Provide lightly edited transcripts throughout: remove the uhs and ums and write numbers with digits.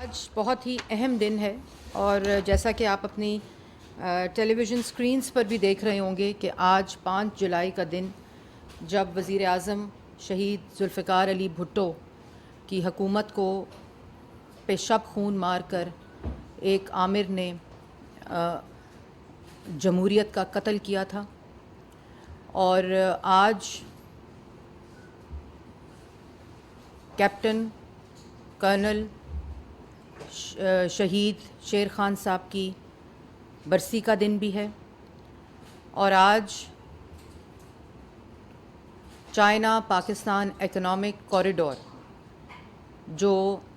آج بہت ہی اہم دن ہے اور جیسا کہ آپ اپنی ٹیلی ویژن اسکرینس پر بھی دیکھ رہے ہوں گے کہ آج 5 جولائی کا دن جب وزیر اعظم شہید ذوالفقار علی بھٹو کی حکومت کو پیشاب خون مار کر ایک آمر نے جمہوریت کا قتل کیا تھا، اور آج کیپٹن کرنل شہید شیر خان صاحب کی برسی کا دن بھی ہے، اور آج چائنا پاکستان اکنامک کوریڈور جو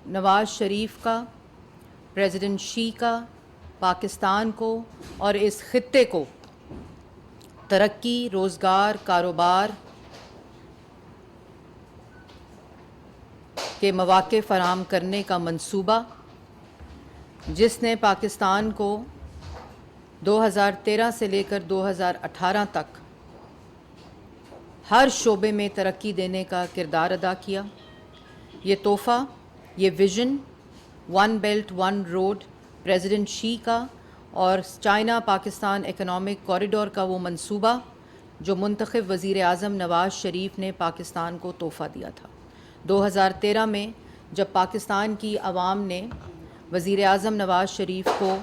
نواز شریف کا، پریزیڈنٹ شی کا، پاکستان کو اور اس خطے کو ترقی، روزگار، کاروبار کے مواقع فراہم کرنے کا منصوبہ، جس نے پاکستان کو 2013 سے لے کر 2018 تک ہر شعبے میں ترقی دینے کا کردار ادا کیا، یہ تحفہ، یہ vision one belt one road president Xi کا اور چائنا پاکستان اکنامک کوریڈور کا وہ منصوبہ جو منتخب وزیر اعظم نواز شریف نے پاکستان کو تحفہ دیا تھا 2013 میں، جب پاکستان کی عوام نے وزیر اعظم نواز شریف کو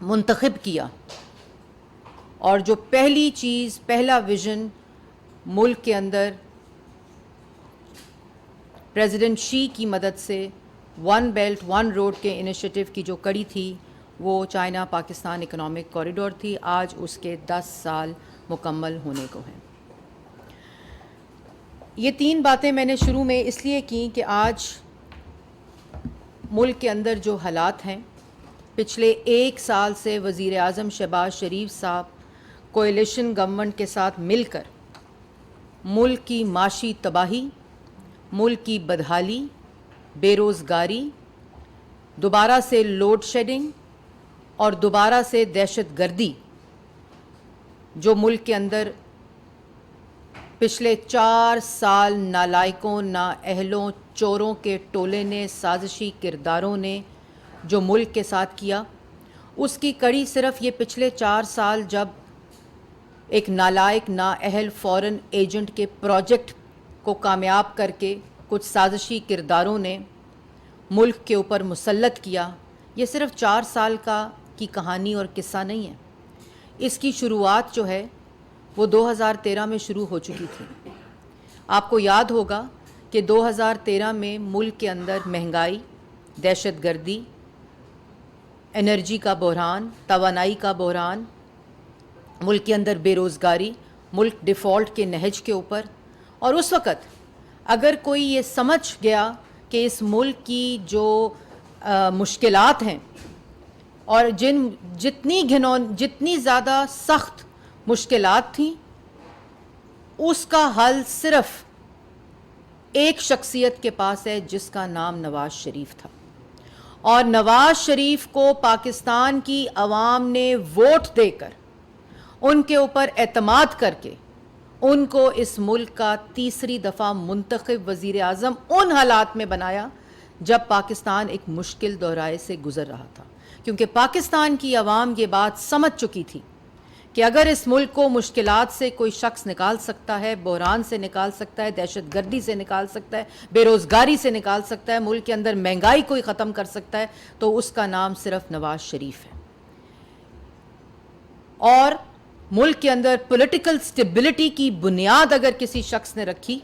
منتخب کیا، اور جو پہلی چیز، پہلا ویژن ملک کے اندر پریزیڈنٹ شی کی مدد سے ون بیلٹ ون روڈ کے انیشیٹو کی جو کڑی تھی وہ چائنا پاکستان اکنامک کوریڈور تھی۔ آج اس کے 10 سال مکمل ہونے کو ہیں۔ یہ 3 باتیں میں نے شروع میں اس لیے کی کہ آج ملک کے اندر جو حالات ہیں، پچھلے 1 سال سے وزیر اعظم شہباز شریف صاحب کولیشن گورنمنٹ کے ساتھ مل کر ملک کی معاشی تباہی، ملک کی بدحالی، بے روزگاری، دوبارہ سے لوڈ شیڈنگ اور دوبارہ سے دہشت گردی، جو ملک کے اندر پچھلے 4 سال نالائقوں، نااہلوں، چوروں کے ٹولے نے، سازشی کرداروں نے جو ملک کے ساتھ کیا، اس کی کڑی صرف یہ پچھلے 4 سال جب ایک نالائق، نااہل فورن ایجنٹ کے پروجیکٹ کو کامیاب کر کے کچھ سازشی کرداروں نے ملک کے اوپر مسلط کیا، یہ صرف 4 سال کی کہانی اور قصہ نہیں ہے۔ اس کی شروعات جو ہے وہ 2013 میں شروع ہو چکی تھی۔ آپ کو یاد ہوگا کہ 2013 میں ملک کے اندر مہنگائی، دہشت گردی، انرجی کا بحران، توانائی کا بحران، ملک کے اندر بے روزگاری، ملک ڈیفالٹ کے نہج کے اوپر، اور اس وقت اگر کوئی یہ سمجھ گیا کہ اس ملک کی جو مشکلات ہیں اور جتنی زیادہ سخت مشکلات تھیں، اس کا حل صرف ایک شخصیت کے پاس ہے جس کا نام نواز شریف تھا، اور نواز شریف کو پاکستان کی عوام نے ووٹ دے کر، ان کے اوپر اعتماد کر کے، ان کو اس ملک کا تیسری دفعہ منتخب وزیر اعظم ان حالات میں بنایا جب پاکستان ایک مشکل دورائے سے گزر رہا تھا، کیونکہ پاکستان کی عوام یہ بات سمجھ چکی تھی کہ اگر اس ملک کو مشکلات سے کوئی شخص نکال سکتا ہے، بحران سے نکال سکتا ہے، دہشت گردی سے نکال سکتا ہے، بے روزگاری سے نکال سکتا ہے، ملک کے اندر مہنگائی کوئی ختم کر سکتا ہے، تو اس کا نام صرف نواز شریف ہے۔ اور ملک کے اندر پولیٹیکل سٹیبلٹی کی بنیاد اگر کسی شخص نے رکھی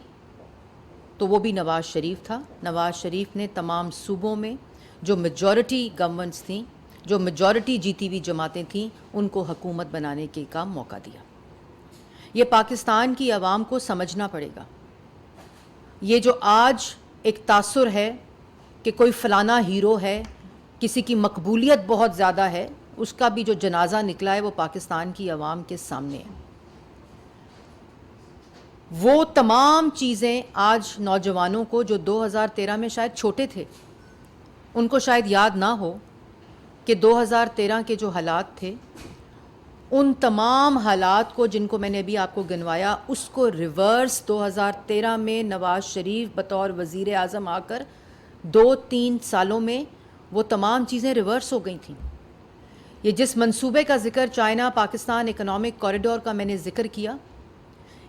تو وہ بھی نواز شریف تھا۔ نواز شریف نے تمام صوبوں میں جو میجورٹی گورنمنٹس تھیں، جو میجورٹی جیتی ہوئی جماعتیں تھیں، ان کو حکومت بنانے کے کا موقع دیا۔ یہ پاکستان کی عوام کو سمجھنا پڑے گا۔ یہ جو آج ایک تاثر ہے کہ کوئی فلانا ہیرو ہے، کسی کی مقبولیت بہت زیادہ ہے، اس کا بھی جو جنازہ نکلا ہے وہ پاکستان کی عوام کے سامنے ہے۔ وہ تمام چیزیں آج نوجوانوں کو جو 2013 میں شاید چھوٹے تھے، ان کو شاید یاد نہ ہو کہ 2013 کے جو حالات تھے، ان تمام حالات کو جن کو میں نے ابھی آپ کو گنوایا، اس کو ریورس 2013 میں نواز شریف بطور وزیر اعظم آ کر 2-3 سالوں میں وہ تمام چیزیں ریورس ہو گئی تھیں. یہ جس منصوبے کا ذکر چائنا پاکستان اکنامک کوریڈور کا میں نے ذکر کیا,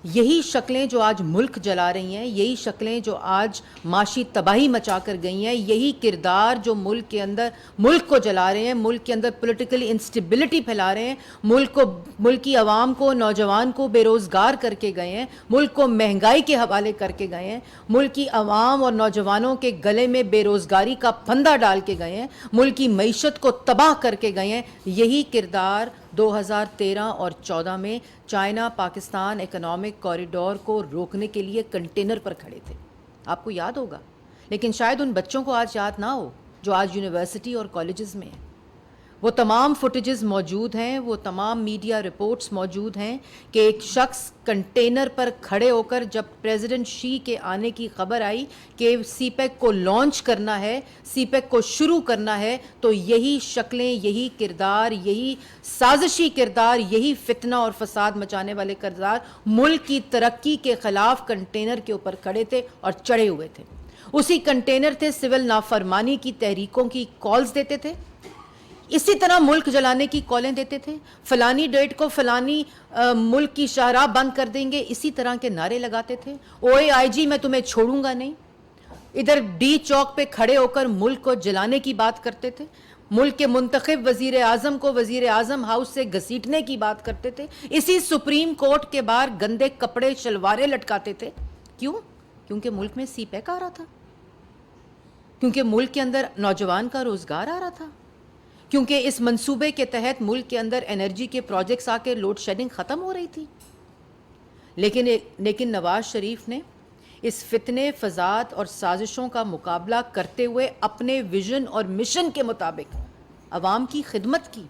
یہی شکلیں جو آج ملک جلا رہی ہیں, یہی شکلیں جو آج معاشی تباہی مچا کر گئی ہیں, یہی کردار جو ملک کے اندر ملک کو جلا رہے ہیں, ملک کے اندر پولیٹیکل انسٹیبلٹی پھیلا رہے ہیں, ملک کی عوام کو, نوجوان کو بے روزگار کر کے گئے ہیں, ملک کو مہنگائی کے حوالے کر کے گئے ہیں, ملک کی عوام اور نوجوانوں کے گلے میں بے روزگاری کا پھندا ڈال کے گئے ہیں, ملک کی معیشت کو تباہ کر کے گئے ہیں. یہی کردار 2013 اور 14 میں چائنا پاکستان اکنامک کوریڈور کو روکنے کے لیے کنٹینر پر کھڑے تھے. آپ کو یاد ہوگا, لیکن شاید ان بچوں کو آج یاد نہ ہو جو آج یونیورسٹی اور کالجز میں ہیں. وہ تمام فوٹیجز موجود ہیں, وہ تمام میڈیا رپورٹس موجود ہیں کہ ایک شخص کنٹینر پر کھڑے ہو کر جب پریزیڈنٹ شی کے آنے کی خبر آئی کہ سی پیک کو لانچ کرنا ہے, سی پیک کو شروع کرنا ہے, تو یہی شکلیں, یہی کردار, یہی سازشی کردار, یہی فتنہ اور فساد مچانے والے کردار ملک کی ترقی کے خلاف کنٹینر کے اوپر کھڑے تھے اور چڑھے ہوئے تھے. اسی کنٹینر تھے سول نافرمانی کی تحریکوں کی کالز دیتے تھے, اسی طرح ملک جلانے کی کالیں دیتے تھے, فلانی ڈیٹ کو فلانی ملک کی شاہراہ بند کر دیں گے, اسی طرح کے نعرے لگاتے تھے. اوے آئی جی میں تمہیں چھوڑوں گا نہیں, ادھر ڈی چوک پہ کھڑے ہو کر ملک کو جلانے کی بات کرتے تھے, ملک کے منتخب وزیر اعظم کو وزیر اعظم ہاؤس سے گھسیٹنے کی بات کرتے تھے, اسی سپریم کورٹ کے باہر گندے کپڑے شلواریں لٹکاتے تھے. کیوں؟ کیونکہ ملک میں سی پیک آ رہا تھا, کیونکہ ملک کے اندر نوجوان کا روزگار آ رہا تھا, کیونکہ اس منصوبے کے تحت ملک کے اندر انرجی کے پروجیکٹس آ کے لوڈ شیڈنگ ختم ہو رہی تھی. لیکن نواز شریف نے اس فتنے, فساد اور سازشوں کا مقابلہ کرتے ہوئے اپنے ویژن اور مشن کے مطابق عوام کی خدمت کی.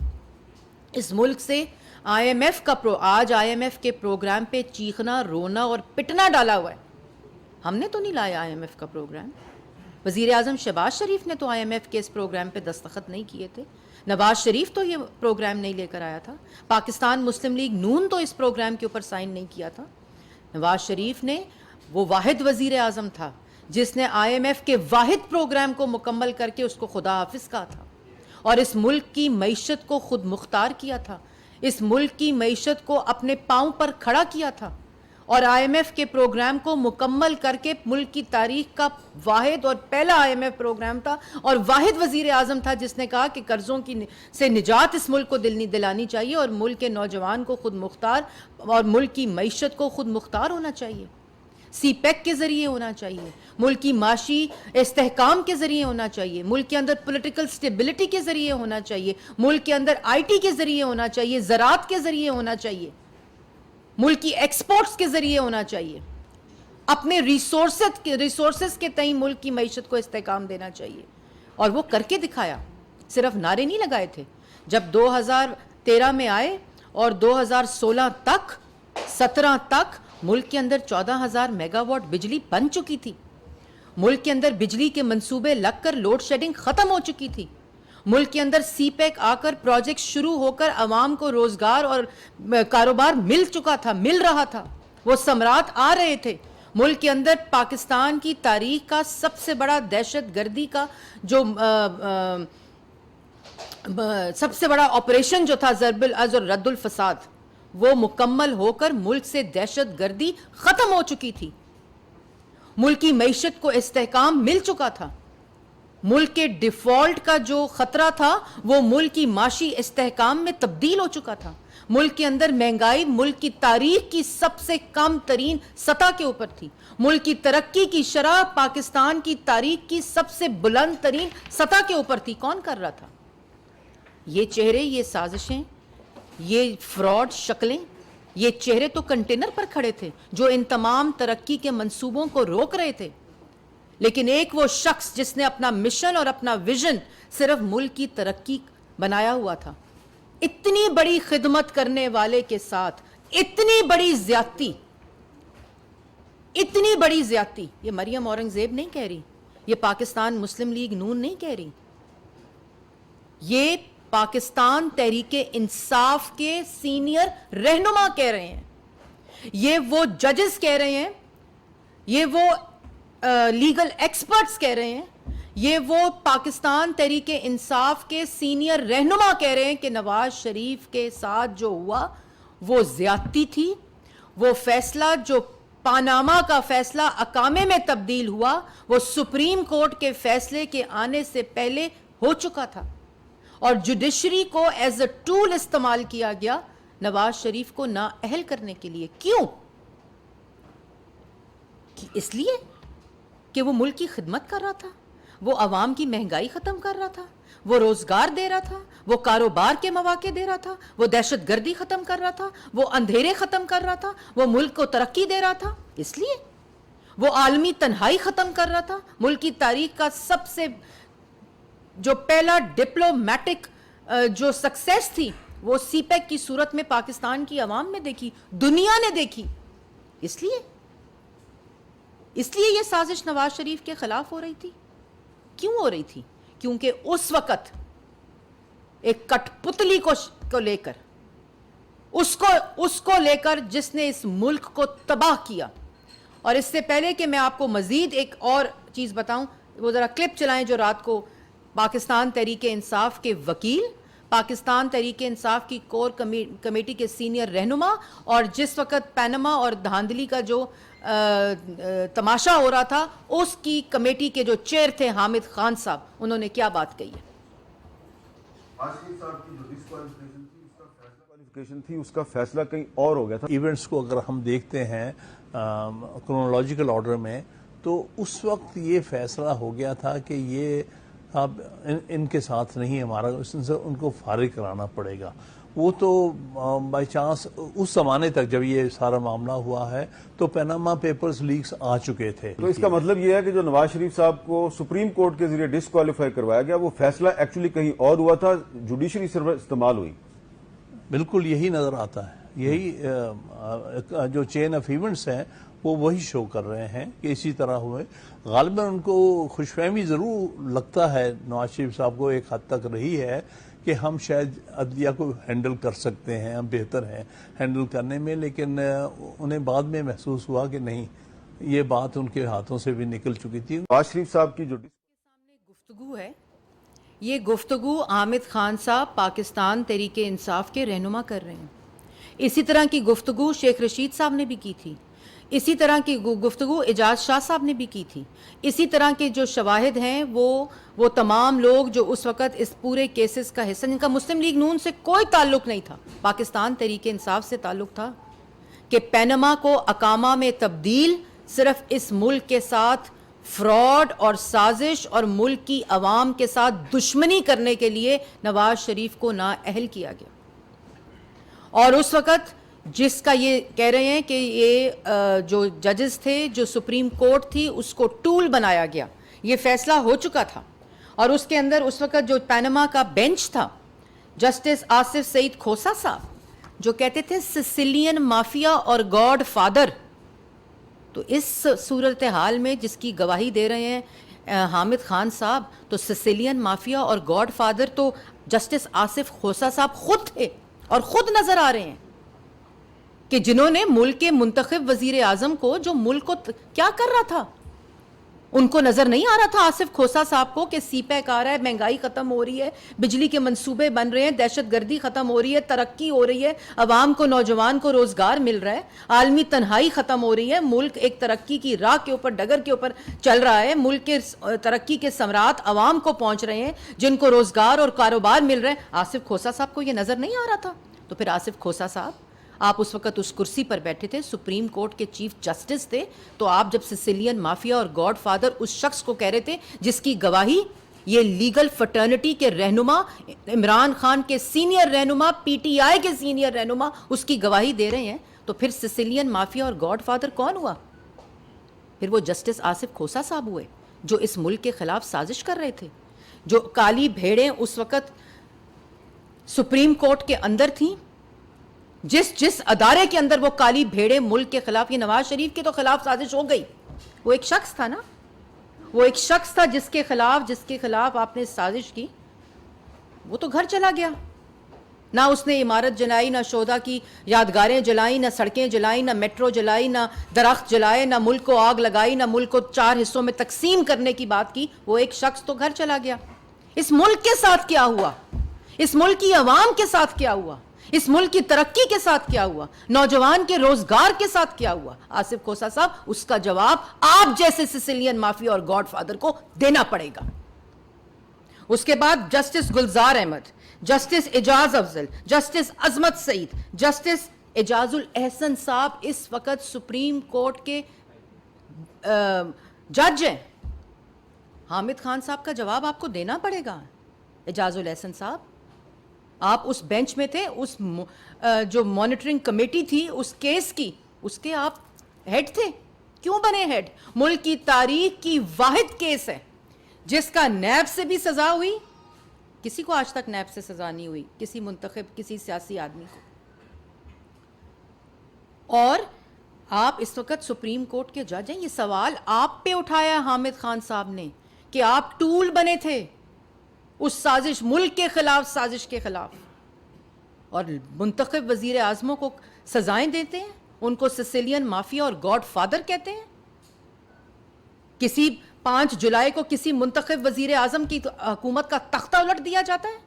اس ملک سے آئی ایم ایف کا آج آئی ایم ایف کے پروگرام پہ چیخنا, رونا اور پٹنا ڈالا ہوا ہے. ہم نے تو نہیں لایا آئی ایم ایف کا پروگرام, وزیر اعظم شہباز شریف نے تو آئی ایم ایف کے اس پروگرام پہ دستخط نہیں کیے تھے, نواز شریف تو یہ پروگرام نہیں لے کر آیا تھا, پاکستان مسلم لیگ نون تو اس پروگرام کے اوپر سائن نہیں کیا تھا. نواز شریف نے, وہ واحد وزیر اعظم تھا جس نے آئی ایم ایف کے واحد پروگرام کو مکمل کر کے اس کو خدا حافظ کہا تھا, اور اس ملک کی معیشت کو خود مختار کیا تھا, اس ملک کی معیشت کو اپنے پاؤں پر کھڑا کیا تھا, اور آئی ایم ایف کے پروگرام کو مکمل کر کے ملک کی تاریخ کا واحد اور پہلا آئی ایم ایف پروگرام تھا, اور واحد وزیر اعظم تھا جس نے کہا کہ قرضوں سے نجات اس ملک کو دلانی چاہیے, اور ملک کے نوجوان کو خود مختار اور ملک کی معیشت کو خود مختار ہونا چاہیے. سی پیک کے ذریعے ہونا چاہیے, ملک کی معاشی استحکام کے ذریعے ہونا چاہیے, ملک کے اندر پولیٹیکل سٹیبلٹی کے ذریعے ہونا چاہیے, ملک کے اندر آئی ٹی کے ذریعے ہونا چاہیے, زراعت کے ذریعے ہونا چاہیے, ملک کی ایکسپورٹس کے ذریعے ہونا چاہیے, اپنے ریسورسز کے تئیں ملک کی معیشت کو استحکام دینا چاہیے. اور وہ کر کے دکھایا, صرف نعرے نہیں لگائے تھے. جب 2013 میں آئے اور 2016 تک 17 تک ملک کے اندر 14,000 میگا واٹ بجلی بن چکی تھی, ملک کے اندر بجلی کے منصوبے لگ کر لوڈ شیڈنگ ختم ہو چکی تھی, ملک کے اندر سی پیک آ کر پروجیکٹ شروع ہو کر عوام کو روزگار اور کاروبار مل چکا تھا, مل رہا تھا, وہ ثمرات آ رہے تھے. ملک کے اندر پاکستان کی تاریخ کا سب سے بڑا دہشت گردی کا جو سب سے بڑا آپریشن جو تھا ضرب العز اور رد الفساد, وہ مکمل ہو کر ملک سے دہشت گردی ختم ہو چکی تھی, ملک کی معیشت کو استحکام مل چکا تھا, ملک کے ڈیفالٹ کا جو خطرہ تھا وہ ملک کی معاشی استحکام میں تبدیل ہو چکا تھا, ملک کے اندر مہنگائی ملک کی تاریخ کی سب سے کم ترین سطح کے اوپر تھی, ملک کی ترقی کی شرح پاکستان کی تاریخ کی سب سے بلند ترین سطح کے اوپر تھی. کون کر رہا تھا؟ یہ چہرے, یہ سازشیں, یہ فراڈ شکلیں, یہ چہرے تو کنٹینر پر کھڑے تھے جو ان تمام ترقی کے منصوبوں کو روک رہے تھے. لیکن ایک وہ شخص جس نے اپنا مشن اور اپنا ویژن صرف ملک کی ترقی بنایا ہوا تھا, اتنی بڑی خدمت کرنے والے کے ساتھ اتنی بڑی زیادتی, اتنی بڑی زیادتی, یہ مریم اورنگزیب نہیں کہہ رہی, یہ پاکستان مسلم لیگ نون نہیں کہہ رہی, یہ پاکستان تحریک انصاف کے سینئر رہنما کہہ رہے ہیں, یہ وہ ججز کہہ رہے ہیں, یہ وہ لیگل ایکسپرٹس کہہ رہے ہیں, یہ وہ پاکستان تحریک انصاف کے سینئر رہنما کہہ رہے ہیں کہ نواز شریف کے ساتھ جو ہوا وہ زیادتی تھی. وہ فیصلہ جو پاناما کا فیصلہ اقامے میں تبدیل ہوا وہ سپریم کورٹ کے فیصلے کے آنے سے پہلے ہو چکا تھا, اور جوڈیشری کو ایز اے ٹول استعمال کیا گیا نواز شریف کو نااہل کرنے کے لیے. کیوں؟ اس لیے کہ وہ ملک کی خدمت کر رہا تھا, وہ عوام کی مہنگائی ختم کر رہا تھا, وہ روزگار دے رہا تھا, وہ کاروبار کے مواقع دے رہا تھا, وہ دہشت گردی ختم کر رہا تھا, وہ اندھیرے ختم کر رہا تھا, وہ ملک کو ترقی دے رہا تھا. اس لیے وہ عالمی تنہائی ختم کر رہا تھا. ملک کی تاریخ کا سب سے جو پہلا ڈپلومیٹک جو سکسیس تھی وہ سی پیک کی صورت میں پاکستان کی عوام نے دیکھی, دنیا نے دیکھی. اس لیے یہ سازش نواز شریف کے خلاف ہو رہی تھی. کیوں ہو رہی تھی؟ کیونکہ اس وقت ایک کٹ پتلی کو لے کر اس کو لے کر جس نے اس ملک کو تباہ کیا. اور اس سے پہلے کہ میں آپ کو مزید ایک اور چیز بتاؤں, وہ ذرا کلپ چلائیں جو رات کو پاکستان تحریک انصاف کے وکیل, پاکستان تحریک انصاف کی کور کمیٹی کے سینئر رہنما, اور جس وقت پینما اور دھاندلی کا جو تماشا ہو رہا تھا اس کی کمیٹی کے جو چیئر تھے حامد خان صاحب, انہوں نے کیا بات کہی ہے. اس کا فیصلہ کہیں اور ہو گیا تھا. ایونٹس کو اگر ہم دیکھتے ہیں کرونالوجیکل آرڈر میں, تو اس وقت یہ فیصلہ ہو گیا تھا کہ یہ اب ان کے ساتھ نہیں ہمارا, ان کو فارغ کرانا پڑے گا. وہ تو بائی چانس اس زمانے تک جب یہ سارا معاملہ ہوا ہے تو پیناما پیپرز لیکس آ چکے تھے. تو اس کا مطلب یہ ہے کہ جو نواز شریف صاحب کو سپریم کورٹ کے ذریعے ڈسکوالیفائی کروایا گیا وہ فیصلہ ایکچولی کہیں اور ہوا تھا, جوڈیشری سروس استعمال ہوئی. بالکل یہی نظر آتا ہے. یہی جو چین آف ایونٹس ہیں وہ وہی شو کر رہے ہیں کہ اسی طرح ہوئے. غالباً ان کو خوش فہمی ضرور لگتا ہے نواز شریف صاحب کو, ایک حد تک رہی ہے کہ ہم شاید عدلیہ کو ہینڈل کر سکتے ہیں, ہم بہتر ہیں ہینڈل کرنے میں, لیکن انہیں بعد میں محسوس ہوا کہ نہیں, یہ بات ان کے ہاتھوں سے بھی نکل چکی تھی. نواز شریف صاحب کی جو گفتگو ہے, یہ گفتگو حامد خان صاحب پاکستان تحریک انصاف کے رہنما کر رہے ہیں. اسی طرح کی گفتگو شیخ رشید صاحب نے بھی کی تھی, اسی طرح کی گفتگو اعجاز شاہ صاحب نے بھی کی تھی. اسی طرح کے جو شواہد ہیں وہ تمام لوگ جو اس وقت اس پورے کیسز کا حصہ, جن کا مسلم لیگ نون سے کوئی تعلق نہیں تھا, پاکستان تحریک انصاف سے تعلق تھا, کہ پینما کو اقامہ میں تبدیل صرف اس ملک کے ساتھ فراڈ اور سازش اور ملک کی عوام کے ساتھ دشمنی کرنے کے لیے نواز شریف کو نااہل کیا گیا. اور اس وقت جس کا یہ کہہ رہے ہیں کہ یہ جو ججز تھے, جو سپریم کورٹ تھی, اس کو ٹول بنایا گیا. یہ فیصلہ ہو چکا تھا, اور اس کے اندر اس وقت جو پینما کا بینچ تھا, جسٹس آصف سعید کھوسا صاحب جو کہتے تھے سسیلین مافیا اور گاڈ فادر, تو اس صورتحال میں جس کی گواہی دے رہے ہیں حامد خان صاحب, تو سسیلین مافیا اور گاڈ فادر تو جسٹس آصف کھوسا صاحب خود تھے, اور خود نظر آ رہے ہیں کہ جنہوں نے ملک کے منتخب وزیر اعظم کو, جو ملک کو کیا کر رہا تھا, ان کو نظر نہیں آ رہا تھا آصف کھوسا صاحب کو کہ سی پیک آ رہا ہے, مہنگائی ختم ہو رہی ہے, بجلی کے منصوبے بن رہے ہیں, دہشت گردی ختم ہو رہی ہے, ترقی ہو رہی ہے, عوام کو, نوجوان کو روزگار مل رہا ہے, عالمی تنہائی ختم ہو رہی ہے, ملک ایک ترقی کی راہ کے اوپر, ڈگر کے اوپر چل رہا ہے, ملک کے ترقی کے ثمرات عوام کو پہنچ رہے ہیں, جن کو روزگار اور کاروبار مل رہے ہیں. آصف کھوسا صاحب کو یہ نظر نہیں آ رہا تھا. تو پھر آصف کھوسا صاحب, آپ اس وقت اس کرسی پر بیٹھے تھے, سپریم کورٹ کے چیف جسٹس تھے, تو آپ جب سسیلین مافیا اور گاڈ فادر اس شخص کو کہہ رہے تھے جس کی گواہی یہ لیگل فرٹرنٹی کے رہنما, عمران خان کے سینئر رہنما, پی ٹی آئی کے سینئر رہنما اس کی گواہی دے رہے ہیں, تو پھر سسیلین مافیا اور گاڈ فادر کون ہوا؟ پھر وہ جسٹس آصف کھوسا صاحب ہوئے, جو اس ملک کے خلاف سازش کر رہے تھے, جو کالی بھیڑیں اس وقت سپریم کورٹ کے اندر تھیں, جس ادارے کے اندر وہ کالی بھیڑیں ملک کے خلاف, یہ نواز شریف کے تو خلاف سازش ہو گئی, وہ ایک شخص تھا نا, وہ ایک شخص تھا جس کے خلاف آپ نے سازش کی, وہ تو گھر چلا گیا. نہ اس نے عمارت جلائی، نہ شہداء کی یادگاریں جلائیں، نہ سڑکیں جلائیں، نہ میٹرو جلائی، نہ درخت جلائے، نہ ملک کو آگ لگائی، نہ ملک کو 4 حصوں میں تقسیم کرنے کی بات کی. وہ ایک شخص تو گھر چلا گیا. اس ملک کے ساتھ کیا ہوا؟ اس ملک کی عوام کے ساتھ کیا ہوا؟ اس ملک کی ترقی کے ساتھ کیا ہوا؟ نوجوان کے روزگار کے ساتھ کیا ہوا؟ آصف کھوسہ صاحب، اس کا جواب آپ جیسے سسیلین مافیا اور گاڈ فادر کو دینا پڑے گا. اس کے بعد جسٹس گلزار احمد، جسٹس اعجاز افضل، جسٹس عظمت سعید، جسٹس اعجاز الاحسن صاحب اس وقت سپریم کورٹ کے جج ہیں. حامد خان صاحب کا جواب آپ کو دینا پڑے گا. اعجاز الاحسن صاحب، آپ اس بینچ میں تھے، اس جو مانیٹرنگ کمیٹی تھی اس کیس کی، اس کے آپ ہیڈ تھے. کیوں بنے ہیڈ؟ ملک کی تاریخ کی واحد کیس ہے جس کا نیب سے بھی سزا ہوئی. کسی کو آج تک نیب سے سزا نہیں ہوئی، کسی منتخب، کسی سیاسی آدمی کو. اور آپ اس وقت سپریم کورٹ کے جج ہیں. یہ سوال آپ پہ اٹھایا حامد خان صاحب نے کہ آپ ٹول بنے تھے اس سازش، ملک کے خلاف سازش کے خلاف، اور منتخب وزیر اعظموں کو سزائیں دیتے ہیں، ان کو سسیلین مافیا اور گاڈ فادر کہتے ہیں. کسی 5 جولائی کو کسی منتخب وزیر اعظم کی حکومت کا تختہ الٹ دیا جاتا ہے،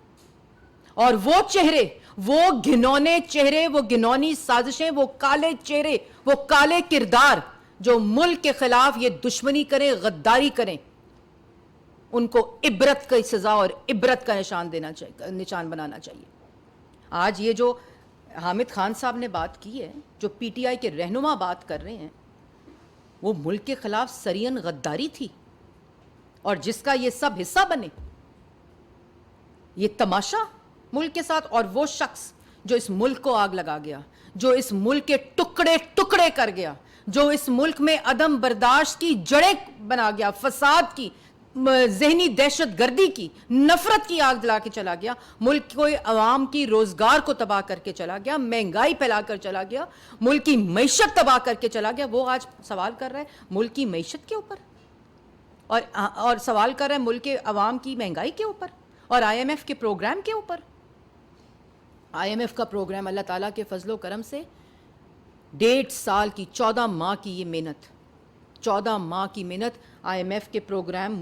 اور وہ چہرے، وہ گھنونے چہرے، وہ گھنونی سازشیں، وہ کالے چہرے، وہ کالے کردار جو ملک کے خلاف یہ دشمنی کریں، غداری کریں، ان کو عبرت کی سزا اور عبرت کا نشان بنانا چاہیے. آج یہ جو حامد خان صاحب نے بات کی ہے، جو پی ٹی آئی کے رہنما بات کر رہے ہیں، وہ ملک کے خلاف سرین غداری تھی، اور جس کا یہ سب حصہ بنے. یہ تماشا ملک کے ساتھ. اور وہ شخص جو اس ملک کو آگ لگا گیا، جو اس ملک کے ٹکڑے ٹکڑے کر گیا، جو اس ملک میں عدم برداشت کی جڑیں بنا گیا، فساد کی، ذہنی دہشت گردی کی، نفرت کی آگ جلا کے چلا گیا، ملک کو عوام کی روزگار کو تباہ کر کے چلا گیا، مہنگائی پھیلا کر چلا گیا، ملک کی معیشت تباہ کر کے چلا گیا. وہ آج سوال کر رہا ہے ملک کی معیشت کے اوپر، اور سوال کر رہا ہے ملک کے عوام کی مہنگائی کے اوپر، اور آئی ایم ایف کے پروگرام کے اوپر. آئی ایم ایف کا پروگرام اللہ تعالیٰ کے فضل و کرم سے 1.5 سال کی 14 ماہ کی یہ محنت، 14 ماہ کی محنت، آئی ایم ایف کے پروگرام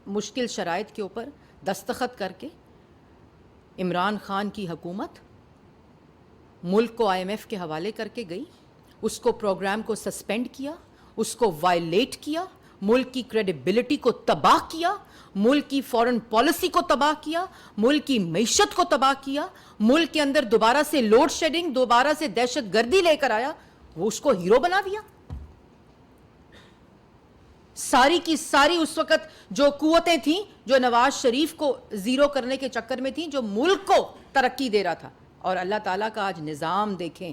مشکل شرائط کے اوپر دستخط کر کے عمران خان کی حکومت ملک کو آئی ایم ایف کے حوالے کر کے گئی. اس کو پروگرام کو سسپینڈ کیا، اس کو وائلیٹ کیا، ملک کی کریڈیبلٹی کو تباہ کیا، ملک کی فورن پالیسی کو تباہ کیا، ملک کی معیشت کو تباہ کیا، ملک کے اندر دوبارہ سے لوڈ شیڈنگ، دوبارہ سے دہشت گردی لے کر آیا، وہ اس کو ہیرو بنا دیا. ساری کی ساری اس وقت جو قوتیں تھیں جو نواز شریف کو زیرو کرنے کے چکر میں تھیں، جو ملک کو ترقی دے رہا تھا. اور اللہ تعالیٰ کا آج نظام دیکھیں،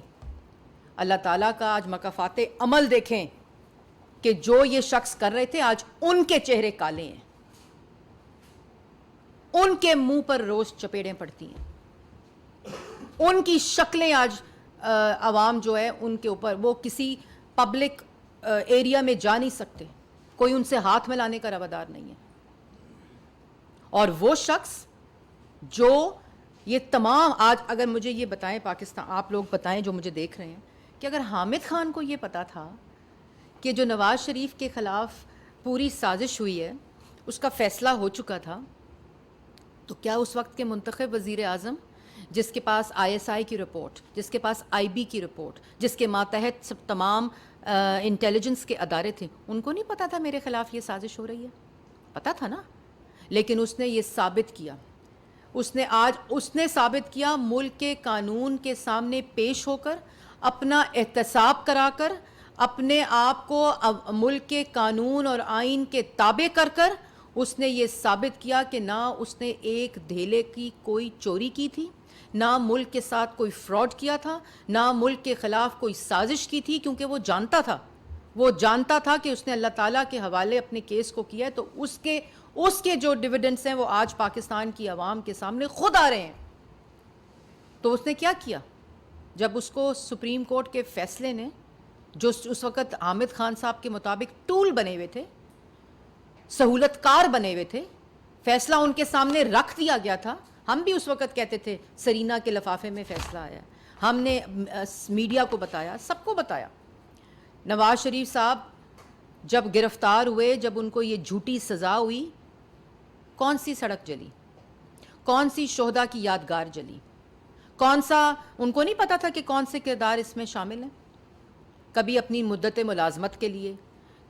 اللہ تعالیٰ کا آج مکافات عمل دیکھیں کہ جو یہ شخص کر رہے تھے آج ان کے چہرے کالے ہیں، ان کے منہ پر روز چپیڑیں پڑتی ہیں، ان کی شکلیں آج عوام جو ہے ان کے اوپر، وہ کسی پبلک ایریا میں جا نہیں سکتے، کوئی ان سے ہاتھ ملانے کا روادار نہیں ہے. اور وہ شخص جو یہ تمام آج، اگر مجھے یہ بتائیں پاکستان، آپ لوگ بتائیں جو مجھے دیکھ رہے ہیں، کہ اگر حامد خان کو یہ پتا تھا کہ جو نواز شریف کے خلاف پوری سازش ہوئی ہے اس کا فیصلہ ہو چکا تھا، تو کیا اس وقت کے منتخب وزیر اعظم، جس کے پاس آئی ایس آئی کی رپورٹ، جس کے پاس آئی بی کی رپورٹ، جس کے ماتحت سب تمام انٹیلیجنس کے ادارے تھے، ان کو نہیں پتا تھا میرے خلاف یہ سازش ہو رہی ہے؟ پتا تھا نا. لیکن اس نے یہ ثابت کیا، اس نے ثابت کیا ملک کے قانون کے سامنے پیش ہو کر، اپنا احتساب کرا کر، اپنے آپ کو ملک کے قانون اور آئین کے تابع کر کر اس نے یہ ثابت کیا کہ نہ اس نے ایک دھیلے کی کوئی چوری کی تھی، نہ ملک کے ساتھ کوئی فراڈ کیا تھا، نہ ملک کے خلاف کوئی سازش کی تھی. کیونکہ وہ جانتا تھا کہ اس نے اللہ تعالیٰ کے حوالے اپنے کیس کو کیا ہے، تو اس کے جو ڈیویڈنڈس ہیں وہ آج پاکستان کی عوام کے سامنے خود آ رہے ہیں. تو اس نے کیا کیا؟ جب اس کو سپریم کورٹ کے فیصلے نے، جو اس وقت حامد خان صاحب کے مطابق ٹول بنے ہوئے تھے، سہولت کار بنے ہوئے تھے، فیصلہ ان کے سامنے رکھ دیا گیا تھا، ہم بھی اس وقت کہتے تھے سرینا کے لفافے میں فیصلہ آیا ہے, ہم نے میڈیا کو بتایا, سب کو بتایا. نواز شریف صاحب جب گرفتار ہوئے, جب ان کو یہ جھوٹی سزا ہوئی, کون سی سڑک جلی, کون سی شہداء کی یادگار جلی, کون سا, ان کو نہیں پتا تھا کہ کون سے کردار اس میں شامل ہیں. کبھی اپنی مدت ملازمت کے لیے,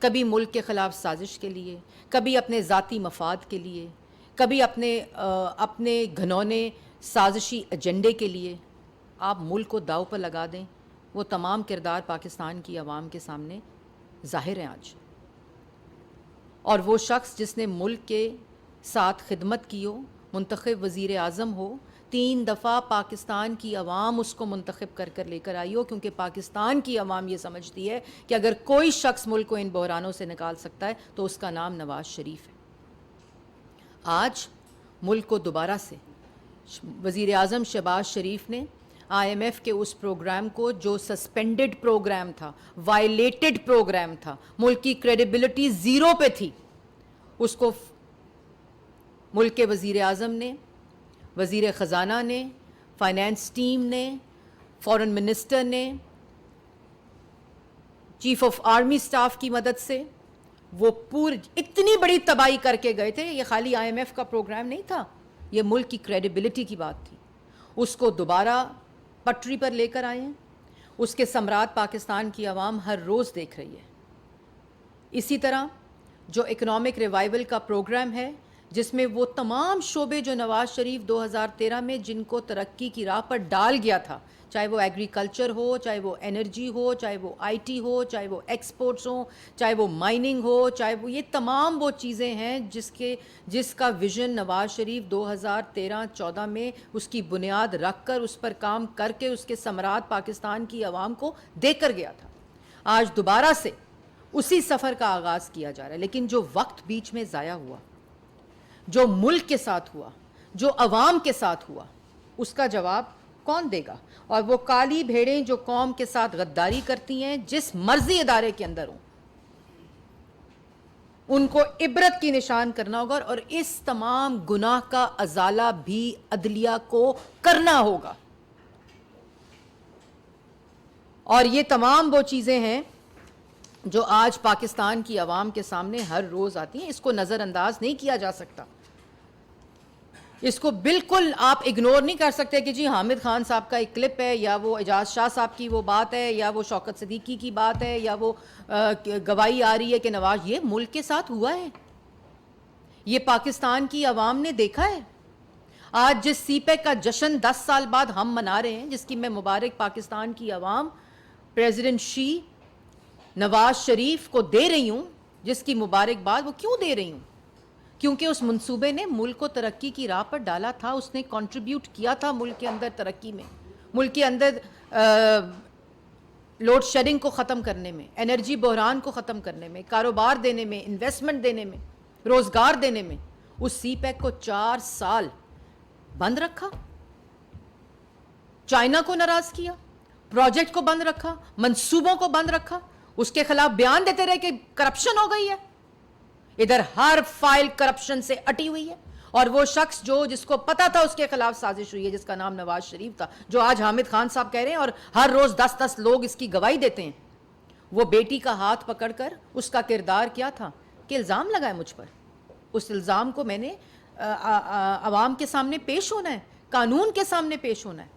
کبھی ملک کے خلاف سازش کے لیے, کبھی اپنے ذاتی مفاد کے لیے, کبھی اپنے گھنونے سازشی ایجنڈے کے لیے. آپ ملک کو داؤ پر لگا دیں, وہ تمام کردار پاکستان کی عوام کے سامنے ظاہر ہیں آج. اور وہ شخص جس نے ملک کے ساتھ خدمت کی ہو, منتخب وزیر اعظم ہو, 3 دفعہ پاکستان کی عوام اس کو منتخب کر لے کر آئی ہو, کیونکہ پاکستان کی عوام یہ سمجھتی ہے کہ اگر کوئی شخص ملک کو ان بحرانوں سے نکال سکتا ہے تو اس کا نام نواز شریف ہے. آج ملک کو دوبارہ سے وزیر اعظم شہباز شریف نے IMF کے اس پروگرام کو, جو سسپینڈڈ پروگرام تھا, وائلیٹڈ پروگرام تھا, ملک کی کریڈیبلٹی زیرو پہ تھی, اس کو ملک کے وزیر اعظم نے, وزیر خزانہ نے, فائنانس ٹیم نے, فورن منسٹر نے, چیف آف آرمی سٹاف کی مدد سے وہ اتنی بڑی تباہی کر کے گئے تھے. یہ خالی IMF کا پروگرام نہیں تھا, یہ ملک کی کریڈیبلٹی کی بات تھی. اس کو دوبارہ پٹری پر لے کر آئے ہیں. اس کے ثمرات پاکستان کی عوام ہر روز دیکھ رہی ہے. اسی طرح جو اکنامک ریوائول کا پروگرام ہے, جس میں وہ تمام شعبے جو نواز شریف 2013 میں جن کو ترقی کی راہ پر ڈال گیا تھا, چاہے وہ ایگریکلچر ہو, چاہے وہ انرجی ہو, چاہے وہ IT ہو, چاہے وہ ایکسپورٹس ہوں, چاہے وہ مائننگ ہو, چاہے وہ, یہ تمام وہ چیزیں ہیں جس کا ویژن نواز شریف 2013-14 میں اس کی بنیاد رکھ کر, اس پر کام کر کے, اس کے ثمرات پاکستان کی عوام کو دے کر گیا تھا. آج دوبارہ سے اسی سفر کا آغاز کیا جا رہا ہے. لیکن جو وقت بیچ میں ضائع ہوا, جو ملک کے ساتھ ہوا, جو عوام کے ساتھ ہوا, اس کا جواب کون دے گا؟ اور وہ کالی بھیڑیں جو قوم کے ساتھ غداری کرتی ہیں, جس مرضی ادارے کے اندر ہوں, ان کو عبرت کی نشان کرنا ہوگا, اور اس تمام گناہ کا ازالہ بھی عدلیہ کو کرنا ہوگا. اور یہ تمام وہ چیزیں ہیں جو آج پاکستان کی عوام کے سامنے ہر روز آتی ہیں. اس کو نظر انداز نہیں کیا جا سکتا. اس کو بالکل آپ اگنور نہیں کر سکتے کہ جی حامد خان صاحب کا ایک کلپ ہے, یا وہ اعجاز شاہ صاحب کی وہ بات ہے, یا وہ شوکت صدیقی کی بات ہے, یا وہ گواہی آ رہی ہے کہ نواز. یہ ملک کے ساتھ ہوا ہے, یہ پاکستان کی عوام نے دیکھا ہے. آج جس سی پیک کا جشن 10 سال بعد ہم منا رہے ہیں, جس کی میں مبارک پاکستان کی عوام پریزیڈنٹ شی نواز شریف کو دے رہی ہوں, جس کی مبارکباد وہ کیوں دے رہی ہوں؟ کیونکہ اس منصوبے نے ملک کو ترقی کی راہ پر ڈالا تھا, اس نے کنٹریبیوٹ کیا تھا ملک کے اندر ترقی میں, ملک کے اندر لوڈ شیڈنگ کو ختم کرنے میں, انرجی بحران کو ختم کرنے میں, کاروبار دینے میں, انویسٹمنٹ دینے میں, روزگار دینے میں. اس سی پیک کو 4 سال بند رکھا, چائنا کو ناراض کیا, پروجیکٹ کو بند رکھا, منصوبوں کو بند رکھا, اس کے خلاف بیان دیتے رہے کہ کرپشن ہو گئی ہے. ادھر ہر فائل کرپشن سے اٹی ہوئی ہے. اور وہ شخص جس کو پتا تھا اس کے خلاف سازش ہوئی ہے, جس کا نام نواز شریف تھا, جو آج حامد خان صاحب کہہ رہے ہیں اور ہر روز 10 لوگ اس کی گواہی دیتے ہیں, وہ بیٹی کا ہاتھ پکڑ کر اس کا کردار کیا تھا کہ الزام لگائے مجھ پر. اس الزام کو میں نے عوام کے سامنے پیش ہونا ہے, قانون کے سامنے پیش ہونا ہے.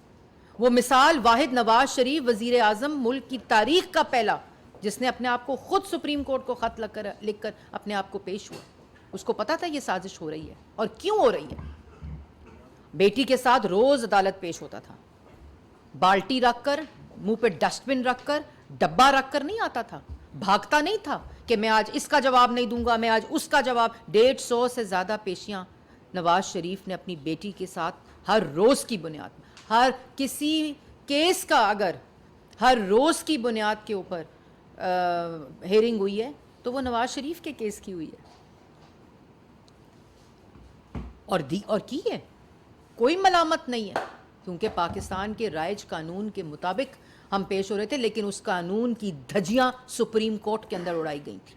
وہ مثال واحد نواز شریف, وزیر اعظم ملک کی تاریخ کا پہلا, جس نے اپنے آپ کو خود سپریم کورٹ کو خط لکھ کر اپنے آپ کو پیش ہوا. اس کو پتا تھا یہ سازش ہو رہی ہے اور کیوں ہو رہی ہے. بیٹی کے ساتھ روز عدالت پیش ہوتا تھا, بالٹی رکھ کر, منہ پہ ڈسٹ بن رکھ کر, ڈبہ رکھ کر نہیں آتا تھا, بھاگتا نہیں تھا کہ میں آج اس کا جواب نہیں دوں گا, میں آج اس کا جواب. 150 سے زیادہ پیشیاں نواز شریف نے اپنی بیٹی کے ساتھ ہر روز کی بنیاد, ہر کسی کیس کا اگر ہر روز کی بنیاد کے اوپر ہیئرنگ ہوئی ہے تو وہ نواز شریف کے کیس کی ہوئی ہے, اور کی ہے. کوئی ملامت نہیں ہے, کیونکہ پاکستان کے رائج قانون کے مطابق ہم پیش ہو رہے تھے. لیکن اس قانون کی دھجیاں سپریم کورٹ کے اندر اڑائی گئی تھی,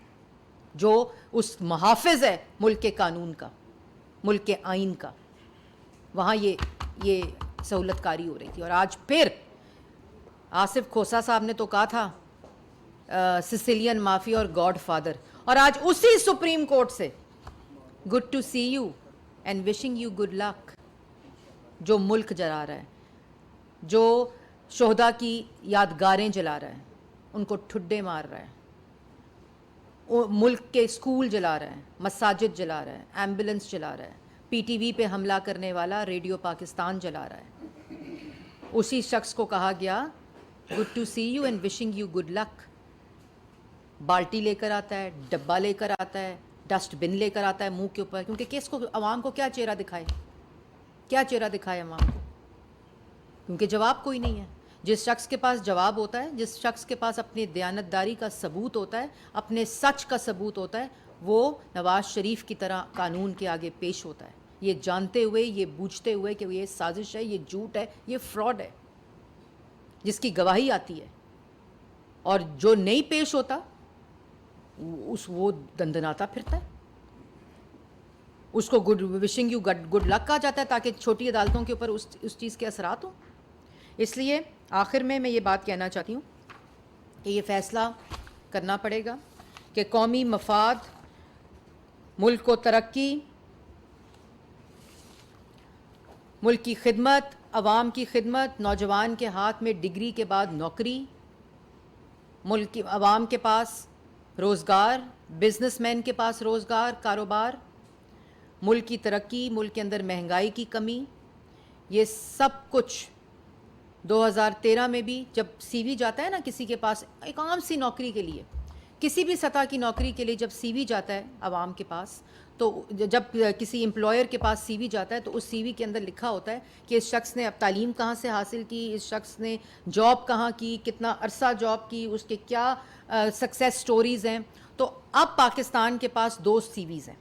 جو اس محافظ ہے ملک کے قانون کا, ملک کے آئین کا. وہاں یہ سہولت کاری ہو رہی تھی. اور آج پھر آصف کھوسا صاحب نے تو کہا تھا سسیلین مافیا اور گاڈ فادر, اور آج اسی سپریم کورٹ سے good to see you and wishing you good luck, جو ملک جلا رہا ہے, جو شہداء کی یادگاریں جلا رہا ہے, ان کو ٹھڈے مار رہا ہے, ملک کے اسکول جلا رہا ہے, مساجد جلا رہا ہے, ایمبولنس جلا رہا ہے, پی ٹی وی پہ حملہ کرنے والا ریڈیو پاکستان جلا رہا ہے. اسی شخص کو کہا گیا good to see you and wishing you good luck. بالٹی لے کر آتا ہے, ڈبہ لے کر آتا ہے, ڈسٹ بن لے کر آتا ہے منہ کے اوپر, کیونکہ کس کو, عوام کو کیا چہرہ دکھائے, کیا چہرہ دکھائے عوام کو, کیونکہ جواب کوئی نہیں ہے. جس شخص کے پاس جواب ہوتا ہے, جس شخص کے پاس اپنی دیانتداری کا ثبوت ہوتا ہے, اپنے سچ کا ثبوت ہوتا ہے, وہ نواز شریف کی طرح قانون کے آگے پیش ہوتا ہے, یہ جانتے ہوئے, یہ بوجھتے ہوئے کہ یہ سازش ہے, یہ جھوٹ ہے, یہ فراڈ ہے, جس کی گواہی آتی ہے. اور جو نہیں پیش ہوتا وہ دندناتا پھرتا ہے, اس کو گڈ وشنگ یو گڈ لک کہا جاتا ہے تاکہ چھوٹی عدالتوں کے اوپر اس چیز کے اثرات ہوں. اس لیے آخر میں یہ بات کہنا چاہتی ہوں کہ یہ فیصلہ کرنا پڑے گا کہ قومی مفاد, ملک کو ترقی, ملک کی خدمت, عوام کی خدمت, نوجوان کے ہاتھ میں ڈگری کے بعد نوکری, ملک کی عوام کے پاس روزگار, بزنس مین کے پاس روزگار, کاروبار, ملک کی ترقی, ملک کے اندر مہنگائی کی کمی, یہ سب کچھ 2013 میں بھی جب سی وی جاتا ہے نا کسی کے پاس, ایک عام سی نوکری کے لیے, کسی بھی سطح کی نوکری کے لیے جب سی وی جاتا ہے عوام کے پاس, تو جب کسی امپلائر کے پاس سی وی جاتا ہے تو اس سی وی کے اندر لکھا ہوتا ہے کہ اس شخص نے اب تعلیم کہاں سے حاصل کی, اس شخص نے جاب کہاں کی, کتنا عرصہ جاب کی, اس کے کیا سکسیس سٹوریز ہیں. تو اب پاکستان کے پاس 2 سی ویز ہیں.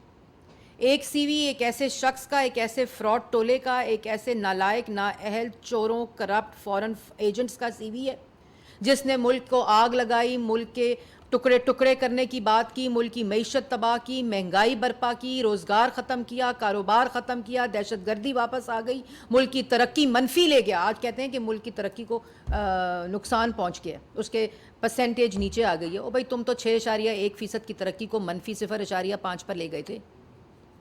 ایک سی وی ایک ایسے شخص کا, ایک ایسے فراڈ ٹولے کا, ایک ایسے نالائق, نااہل, چوروں, کرپٹ فورن ایجنٹس کا سی وی ہے جس نے ملک کو آگ لگائی, ملک کے ٹکڑے ٹکڑے کرنے کی بات کی, ملک کی معیشت تباہ کی, مہنگائی برپا کی, روزگار ختم کیا, کاروبار ختم کیا, دہشت گردی واپس آ گئی, ملک کی ترقی منفی لے گیا. آج کہتے ہیں کہ ملک کی ترقی کو نقصان پہنچ گیا, اس کے پرسنٹیج نیچے آ گئی ہے. او بھائی تم تو 6.1% کی ترقی کو منفی 0.5 پر لے گئے تھے,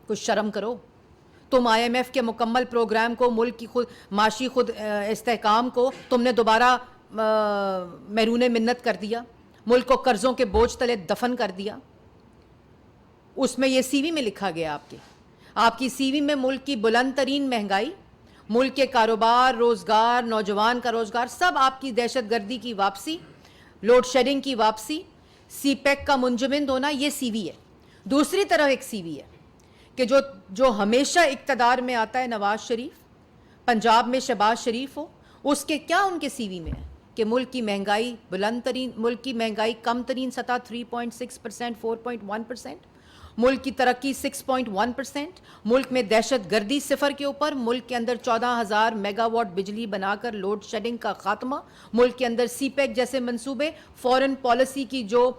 کچھ شرم کرو. تم آئی ایم ایف کے مکمل پروگرام کو, ملک کی معاشی خود استحکام کو تم نے دوبارہ محرون منت کر دیا, ملک کو قرضوں کے بوجھ تلے دفن کر دیا. اس میں یہ سی وی میں لکھا گیا آپ کی سی وی میں ملک کی بلند ترین مہنگائی, ملک کے کاروبار, روزگار, نوجوان کا روزگار, سب آپ کی دہشت گردی کی واپسی, لوڈ شیڈنگ کی واپسی, سی پیک کا منجمد ہونا, یہ سی وی ہے. دوسری طرف ایک سی وی ہے کہ جو ہمیشہ اقتدار میں آتا ہے نواز شریف, پنجاب میں شہباز شریف ہو, اس کے کیا ان کے سی وی میں ہے کہ ملک کی مہنگائی بلند ترین, ملک کی مہنگائی کم ترین سطح 3.6%, 4.1%, ملک کی ترقی 6.1%, ملک میں دہشت گردی 0 کے اوپر, ملک کے اندر 14,000 میگا واٹ بجلی بنا کر لوڈ شیڈنگ کا خاتمہ, ملک کے اندر سی پیک جیسے منصوبے, فورن پالیسی کی جو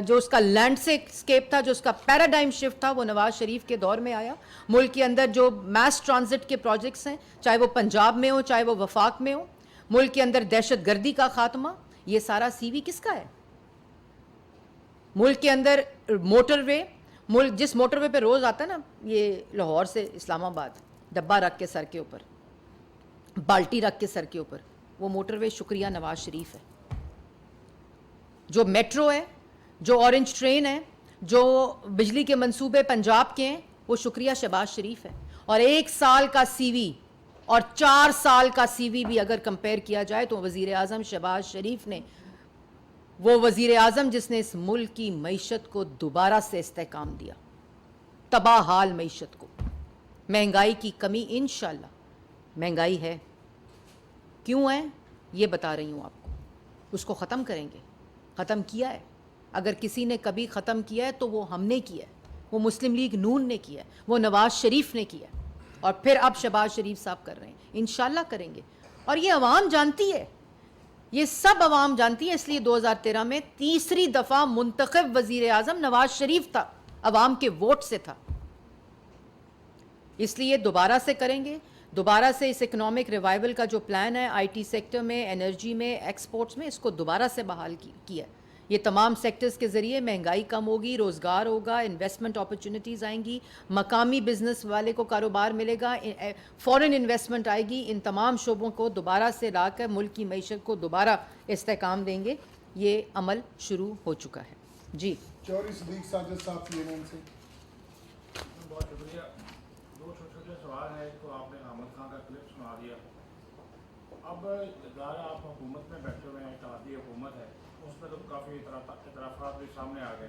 اس کا لینڈ اسکیپ تھا, جو اس کا پیراڈائم شفٹ تھا, وہ نواز شریف کے دور میں آیا. ملک کے اندر جو میس ٹرانزٹ کے پروجیکٹس ہیں, چاہے وہ پنجاب میں ہو, چاہے وہ وفاق میں ہو, ملک کے اندر دہشت گردی کا خاتمہ, یہ سارا سی وی کس کا ہے؟ ملک کے اندر موٹر وے, ملک جس موٹر وے پہ روز آتا ہے نا یہ لاہور سے اسلام آباد, ڈبہ رکھ کے سر کے اوپر, بالٹی رکھ کے سر کے اوپر, وہ موٹر وے شکریہ نواز شریف ہے. جو میٹرو ہے, جو اورنج ٹرین ہے, جو بجلی کے منصوبے پنجاب کے ہیں, وہ شکریہ شہباز شریف ہے. اور 1 سال کا سی وی اور 4 سال کا سی وی بھی اگر کمپیئر کیا جائے تو وزیر اعظم شہباز شریف نے, وہ وزیر اعظم جس نے اس ملک کی معیشت کو دوبارہ سے استحکام دیا, تباہ حال معیشت کو, مہنگائی کی کمی, انشاءاللہ مہنگائی ہے, کیوں ہے یہ بتا رہی ہوں آپ کو, اس کو ختم کریں گے. ختم کیا ہے, اگر کسی نے کبھی ختم کیا ہے تو وہ ہم نے کیا ہے, وہ مسلم لیگ نون نے کیا ہے, وہ نواز شریف نے کیا ہے, اور پھر اب شہباز شریف صاحب کر رہے ہیں, انشاءاللہ کریں گے. اور یہ عوام جانتی ہے, یہ سب عوام جانتی ہے. اس لیے 2013 میں تیسری دفعہ منتخب وزیر اعظم نواز شریف تھا, عوام کے ووٹ سے تھا. اس لیے دوبارہ سے کریں گے. دوبارہ سے اس اکنامک ریوائول کا جو پلان ہے آئی ٹی سیکٹر میں, انرجی میں, ایکسپورٹس میں, اس کو دوبارہ سے بحال کیا ہے. یہ تمام سیکٹرز کے ذریعے مہنگائی کم ہوگی, روزگار ہوگا, انویسٹمنٹ اپرچونیٹیز آئیں گی, مقامی بزنس والے کو کاروبار ملے گا, فورن انویسٹمنٹ آئے گی. ان تمام شعبوں کو دوبارہ سے لا کر ملک کی معیشت کو دوبارہ استحکام دیں گے. یہ عمل شروع ہو چکا ہے. جی چوہدری صدیق ساجد صاحب CNN سے. بہت شکریہ. دو چھوٹے سوال ہیں. ایک تو آپ نے احمد خان کا کلپ سنا دیا. اب ادارہ آپ حکومت میں بیٹھے ہوئے ہیں, اتحادی حکومت ہے, اس میں تو کافی اعترافات بھی سامنے آ گئے.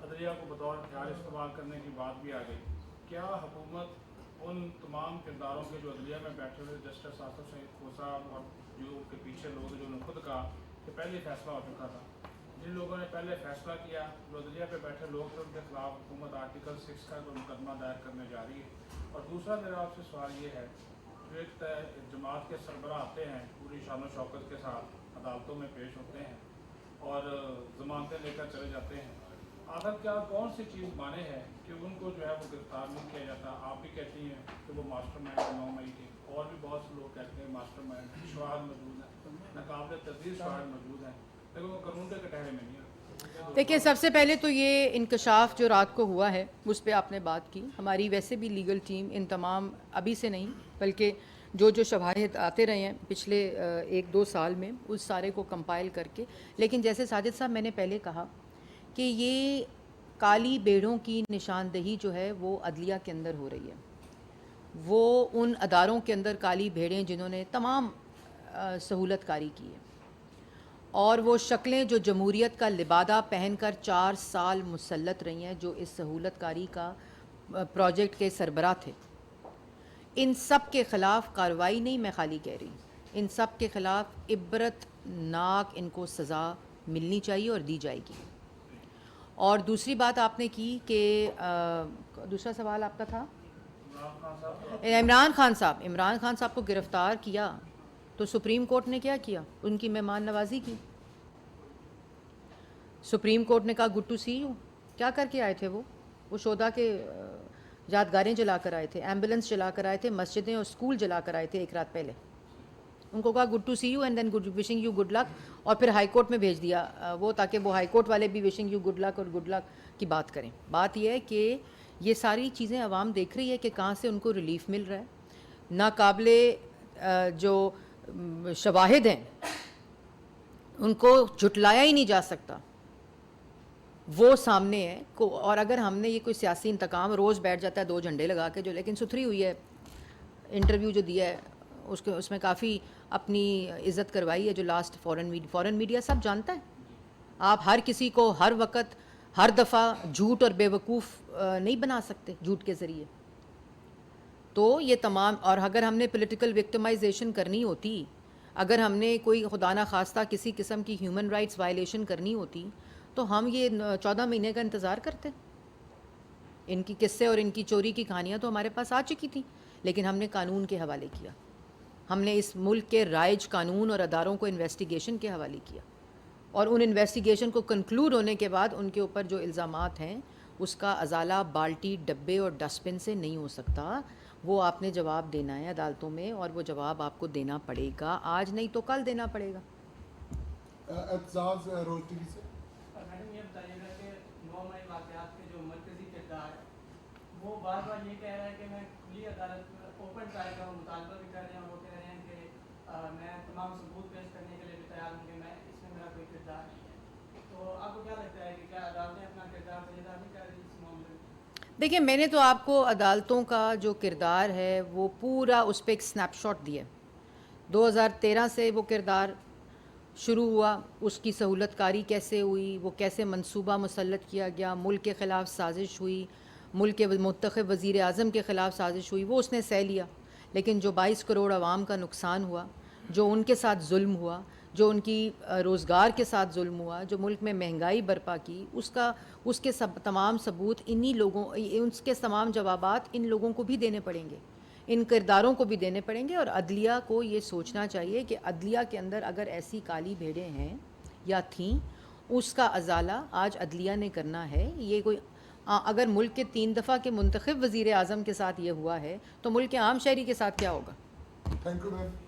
عدلیہ کو بطور ہتھیار استعمال کرنے کی بات بھی آ گئی. کیا حکومت ان تمام کرداروں کے جو عدلیہ میں بیٹھے ہوئے جسٹس آصف سعید کھوسہ اور جو ان کے پیچھے لوگ جنہوں نے خود کہا کہ پہلے فیصلہ ہو چکا تھا, جن لوگوں نے پہلے فیصلہ کیا, جو عدلیہ پہ بیٹھے لوگ تھے, ان کے خلاف حکومت آرٹیکل 6 کا جو مقدمہ دائر کرنے جا رہی ہے؟ اور دوسرا میرا آپ سے سوال یہ ہے, جو ایک جماعت کے سربراہ آتے ہیں پوری شان و شوکت کے ساتھ عدالتوں میں پیش ہوتے ہیں اور ضمانتیں لے کر چلے جاتے ہیں, آخر کیا کون سی چیز مانے ہے کہ ان کو جو ہے وہ گرفتار نہیں کیا جاتا؟ آپ بھی کہتی ہیں کہ وہ ماسٹر مائنڈ 9 مئی کے, اور بھی بہت سے لوگ کہتے ہیں ماسٹر مائنڈ, شواہد موجود ہیں, ناقابل تردید شواہد موجود ہیں, لیکن وہ قانون کے کٹہرے میں نہیں آتے. دیکھیں, سب سے پہلے تو یہ انکشاف جو رات کو ہوا ہے اس پہ آپ نے بات کی. ہماری ویسے بھی لیگل ٹیم ان تمام, ابھی سے نہیں بلکہ جو شواہد آتے رہے ہیں پچھلے 1-2 سال میں, اس سارے کو کمپائل کر کے. لیکن جیسے ساجد صاحب میں نے پہلے کہا کہ یہ کالی بیڑوں کی نشاندہی جو ہے وہ عدلیہ کے اندر ہو رہی ہے. وہ ان اداروں کے اندر کالی بھیڑیں جنہوں نے تمام سہولت کاری کی ہے, اور وہ شکلیں جو جمہوریت کا لبادہ پہن کر 4 سال مسلط رہی ہیں, جو اس سہولت کاری کا پروجیکٹ کے سربراہ تھے, ان سب کے خلاف کارروائی نہیں, میں خالی کہہ رہی, ان سب کے خلاف عبرت ناک ان کو سزا ملنی چاہیے اور دی جائے گی. اور دوسری بات آپ نے کی کہ دوسرا سوال آپ کا تھا عمران خان صاحب کو گرفتار کیا تو سپریم کورٹ نے کیا کیا؟ ان کی مہمان نوازی کی. سپریم کورٹ نے کہا گڈ ٹو سی یو. کیا کر کے آئے تھے وہ شہداء کے یادگاریں جلا کر آئے تھے, ایمبولینس جلا کر آئے تھے, مسجدیں اور اسکول جلا کر آئے تھے ایک رات پہلے. ان کو کہا good to see you and then wishing you good luck, اور پھر ہائی کورٹ میں بھیج دیا وہ, تاکہ وہ ہائی کورٹ والے بھی وشنگ یو گڈ لک اور گڈ لک کی بات کریں. بات یہ ہے کہ یہ ساری چیزیں عوام دیکھ رہی ہے کہ کہاں سے ان کو ریلیف مل رہا ہے. ناقابل جو شواہد ہیں ان کو جھٹلایا ہی نہیں جا سکتا, وہ سامنے ہے. اور اگر ہم نے یہ کوئی سیاسی انتقام, روز بیٹھ جاتا ہے 2 جھنڈے لگا کے, جو لیکن ستھری ہوئی ہے, انٹرویو جو دیا ہے اس میں کافی اپنی عزت کروائی ہے, جو لاسٹ فورن میڈیا سب جانتا ہے. آپ ہر کسی کو ہر وقت ہر دفعہ جھوٹ اور بیوقوف نہیں بنا سکتے جھوٹ کے ذریعے. تو یہ تمام, اور اگر ہم نے پولیٹیکل وکٹمائزیشن کرنی ہوتی, اگر ہم نے کوئی خدا نخواستہ کسی قسم کی ہیومن رائٹس وائلیشن کرنی ہوتی, تو ہم یہ 14 مہینے کا انتظار کرتے. ان کی قصے اور ان کی چوری کی کہانیاں تو ہمارے پاس آ چکی تھیں, لیکن ہم نے قانون کے حوالے کیا. ہم نے اس ملک کے رائج قانون اور اداروں کو انویسٹیگیشن کے حوالے کیا, اور ان انویسٹیگیشن کو کنکلوڈ ہونے کے بعد ان کے اوپر جو الزامات ہیں اس کا ازالہ بالٹی, ڈبے اور ڈسٹ بن سے نہیں ہو سکتا. وہ آپ نے جواب دینا ہے عدالتوں میں, اور وہ جواب آپ کو دینا پڑے گا, آج نہیں تو کل دینا پڑے گا. اعتزاز روز ٹی وی سے. میڈم یہ بتائیے گا کہ 9 مئی واقعات کے جو مرکزی کردار ہے وہ بار بار یہ کہہ رہا ہے کہ میں کھلی عدالت میں اوپن ٹرائل کا مطالبہ بھی کر رہے ہیں, اور وہ کہہ رہے ہیں کہ میں تمام ثبوت پیش کرنے کے لیے بھی تیار ہوں کہ میں اس میں میرا کوئی کردار نہیں ہے. تو آپ کو کیا لگتا ہے کہ کیا عدالتیں اپنا کردار سجا نہیں کر رہی اس معاملے میں؟ دیکھیں, میں نے تو آپ کو عدالتوں کا جو کردار ہے وہ پورا اس پہ ایک سنیپ شاٹ دیا. 2013 سے وہ کردار شروع ہوا, اس کی سہولت کاری کیسے ہوئی, وہ کیسے منصوبہ مسلط کیا گیا, ملک کے خلاف سازش ہوئی, ملک کے منتخب وزیر اعظم کے خلاف سازش ہوئی, وہ اس نے سہ لیا. لیکن جو 22 کروڑ عوام کا نقصان ہوا, جو ان کے ساتھ ظلم ہوا, جو ان کی روزگار کے ساتھ ظلم ہوا, جو ملک میں مہنگائی برپا کی, اس کے تمام ثبوت انہی لوگوں, اس کے تمام جوابات ان لوگوں کو بھی دینے پڑیں گے, ان کرداروں کو بھی دینے پڑیں گے. اور عدلیہ کو یہ سوچنا چاہیے کہ عدلیہ کے اندر اگر ایسی کالی بھیڑیں ہیں یا تھیں, اس کا ازالہ آج عدلیہ نے کرنا ہے. یہ کوئی اگر ملک کے 3 دفعہ کے منتخب وزیر اعظم کے ساتھ یہ ہوا ہے تو ملک کے عام شہری کے ساتھ کیا ہوگا؟ Thank you, ma'am.